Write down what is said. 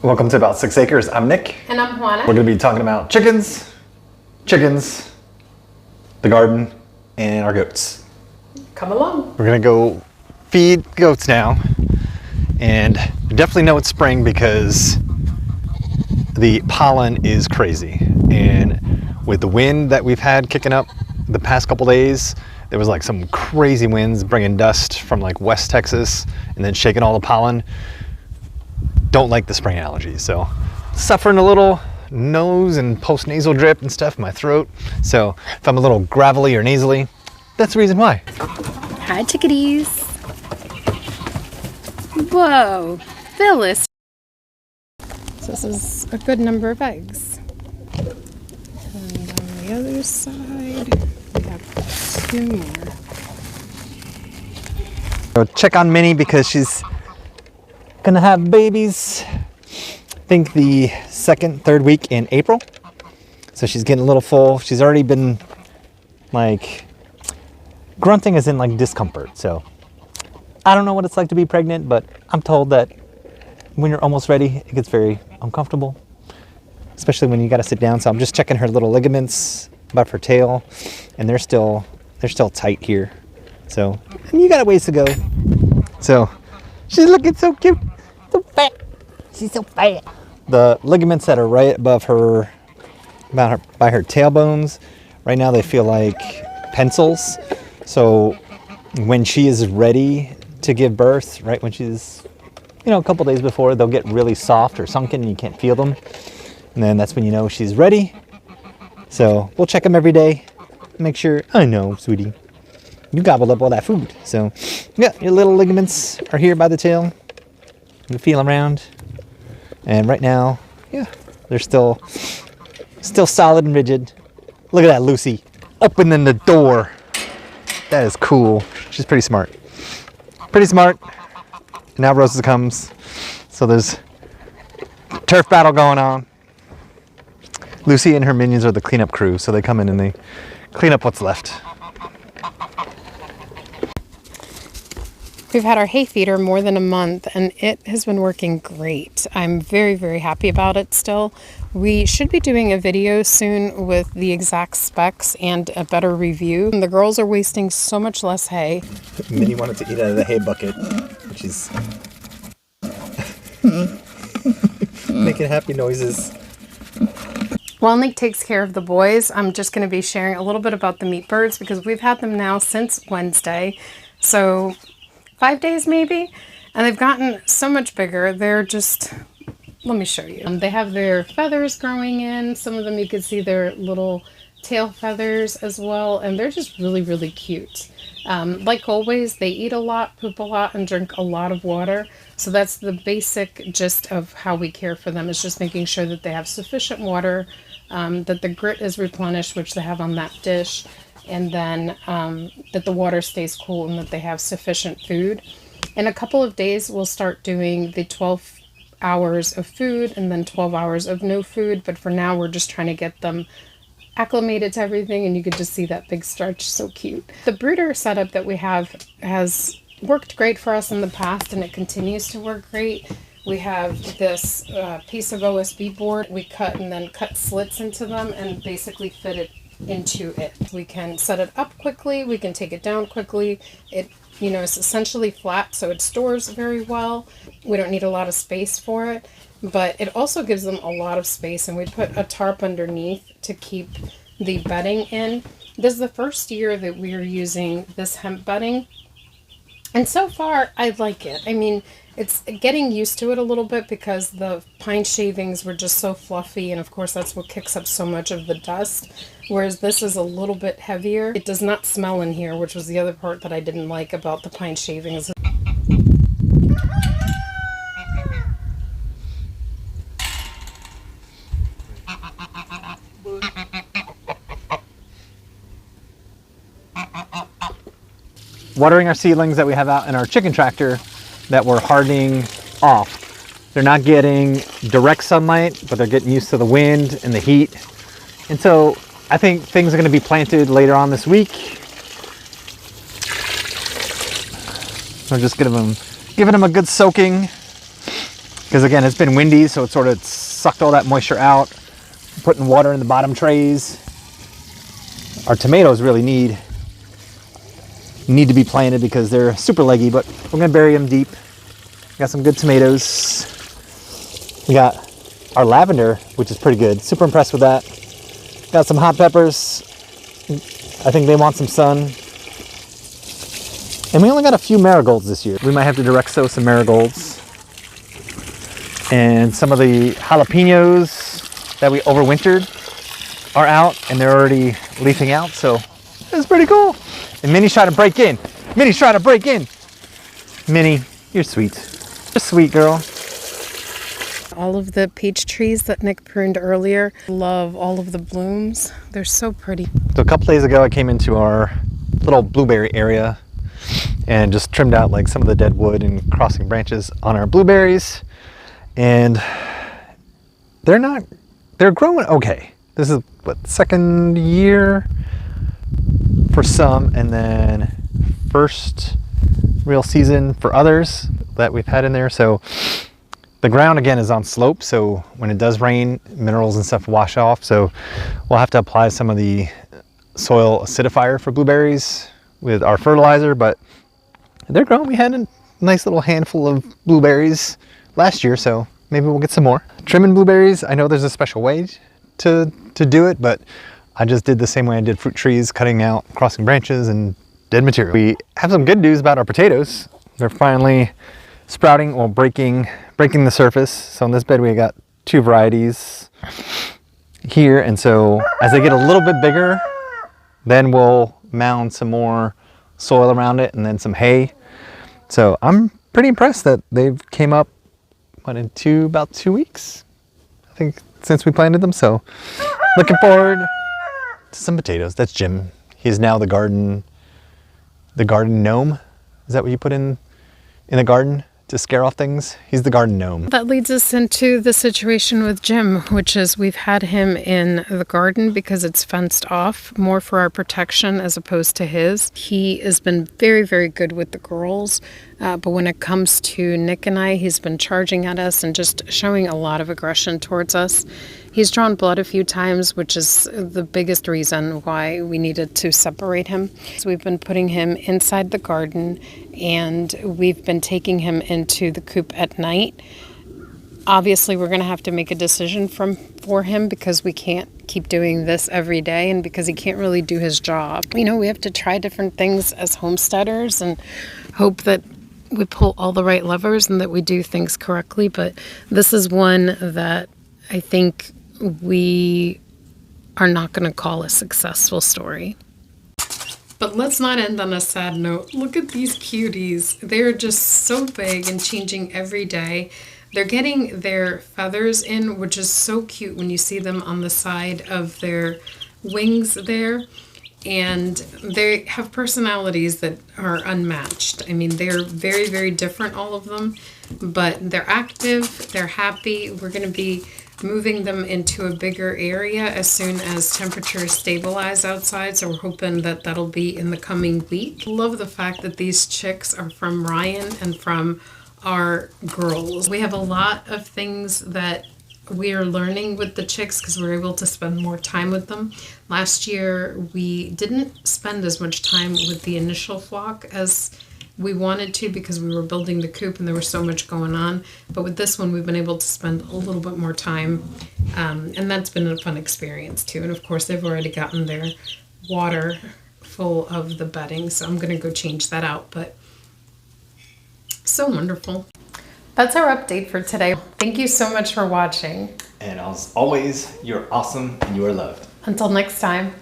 Welcome to About 6 Acres. I'm Nick. And I'm Juana. We're going to be talking about chickens, the garden, and our goats. Come along. We're going to go feed goats now. And you definitely know it's spring because the pollen is crazy. And with the wind that we've had kicking up the past couple days, there was like some crazy winds bringing dust from like West Texas and then shaking all the pollen. Don't like the spring allergies, so suffering a little nose and post-nasal drip and stuff in my throat. So if I'm a little gravelly or nasally, that's the reason why. Hi, chickadees. Whoa, Phyllis. So this is a good number of eggs. And on the other side, we have 2 more. Go check on Minnie because she's gonna have babies, I think the 2nd, 3rd week in April. So she's getting a little full. She's already been like grunting as in like discomfort. So I don't know what it's like to be pregnant, but I'm told that when you're almost ready, it gets very uncomfortable, especially when you gotta sit down. So I'm just checking her little ligaments above her tail, and they're still tight here. So you got a ways to go. So she's looking so cute. So fat. She's so fat. The ligaments that are right above her, by her tailbones, right now they feel like pencils. So when she is ready to give birth, right when she's, a couple days before, they'll get really soft or sunken and you can't feel them. And then that's when you know she's ready. So we'll check them every day. Make sure, I know, sweetie, you gobbled up all that food. So yeah, your little ligaments are here by the tail. You feel around, and right now, yeah, they're still solid and rigid. Look at that, Lucy, opening the door. That is cool. She's pretty smart. Now Rosa comes, so there's turf battle going on. Lucy and her minions are the cleanup crew, so they come in and they clean up what's left. We've had our hay feeder more than a month and it has been working great. I'm very, very happy about it still. We should be doing a video soon with the exact specs and a better review. And the girls are wasting so much less hay. Minnie wanted to eat out of the hay bucket, which is making happy noises. While Nick takes care of the boys, I'm just going to be sharing a little bit about the meat birds because we've had them now since Wednesday. So 5 days maybe, and they've gotten so much bigger. They're just, let me show you. They have their feathers growing in. Some of them you can see their little tail feathers as well, and they're just really, really cute. Like always, they eat a lot, poop a lot, and drink a lot of water. So that's the basic gist of how we care for them, is just making sure that they have sufficient water, that the grit is replenished, which they have on that dish, and then that the water stays cool and that they have sufficient food. In a couple of days, we'll start doing the 12 hours of food and then 12 hours of no food. But for now, we're just trying to get them acclimated to everything, and you can just see that big stretch, so cute. The brooder setup that we have has worked great for us in the past, and it continues to work great. We have this piece of OSB board. We cut and then cut slits into them and basically fit it into it. We can set it up quickly, we can take it down quickly. It is essentially flat, so it stores very well. We don't need a lot of space for it, but it also gives them a lot of space, and we put a tarp underneath to keep the bedding in. This is the first year that we are using this hemp bedding, and so far I like it. I mean, it's getting used to it a little bit because the pine shavings were just so fluffy, and of course that's what kicks up so much of the dust, whereas this is a little bit heavier. It does not smell in here, which was the other part that I didn't like about the pine shavings. Watering our seedlings that we have out in our chicken tractor that we're hardening off. They're not getting direct sunlight, but they're getting used to the wind and the heat. And so I think things are going to be planted later on this week. I'm just giving them a good soaking. because again, it's been windy, so it sort of sucked all that moisture out. Putting water in the bottom trays. Our tomatoes really need to be planted because they're super leggy, but we're gonna bury them deep. Got some good tomatoes. We got our lavender, which is pretty good. Super impressed with that. Got some hot peppers. I think they want some sun. And we only got a few marigolds this year. We might have to direct sow some marigolds. And some of the jalapenos that we overwintered are out, and they're already leafing out, so that's pretty cool. And Minnie's trying to break in. Minnie's trying to break in. Minnie, you're sweet. You're sweet, girl. All of the peach trees that Nick pruned earlier. Love all of the blooms. They're so pretty. So a couple days ago, I came into our little blueberry area and just trimmed out like some of the dead wood and crossing branches on our blueberries. And they're growing okay. This is what, second year for some, and then first real season for others that we've had in there. So the ground again is on slope, so when it does rain, minerals and stuff wash off. So we'll have to apply some of the soil acidifier for blueberries with our fertilizer, but they're growing. We had a nice little handful of blueberries last year, so maybe we'll get some more. Trimming blueberries, I know there's a special way to do it, but I just did the same way I did fruit trees, cutting out crossing branches and dead material. We have some good news about our potatoes. They're finally sprouting or breaking the surface. So on this bed we got 2 varieties here, and so as they get a little bit bigger, then we'll mound some more soil around it and then some hay. So I'm pretty impressed that they've came up in about 2 weeks, I think, since we planted them. So looking forward to some potatoes. That's Jim. He's now the garden gnome. Is that what you put in the garden to scare off things? He's the garden gnome. That leads us into the situation with Jim, which is we've had him in the garden because it's fenced off, more for our protection as opposed to his. He has been very, very good with the girls, but when it comes to Nick and I, he's been charging at us and just showing a lot of aggression towards us. He's drawn blood a few times, which is the biggest reason why we needed to separate him. So we've been putting him inside the garden, and we've been taking him into the coop at night. Obviously, we're going to have to make a decision for him because we can't keep doing this every day, and because he can't really do his job. You know, we have to try different things as homesteaders and hope that we pull all the right levers and that we do things correctly. But this is one that I think we are not going to call a successful story. But let's not end on a sad note. Look at these cuties. They're just so big and changing every day. They're getting their feathers in, which is so cute when you see them on the side of their wings there. And they have personalities that are unmatched. I mean, they're very, very different, all of them. But they're active, they're happy. We're going to be moving them into a bigger area as soon as temperatures stabilize outside, so we're hoping that that'll be in the coming week. Love the fact that these chicks are from Ryan and from our girls. We have a lot of things that we are learning with the chicks because we're able to spend more time with them. Last year we didn't spend as much time with the initial flock as we wanted to because we were building the coop and there was so much going on. But with this one, we've been able to spend a little bit more time. And that's been a fun experience too. And of course, they've already gotten their water full of the bedding. So I'm going to go change that out. But so wonderful. That's our update for today. Thank you so much for watching. And as always, you're awesome and you are loved. Until next time.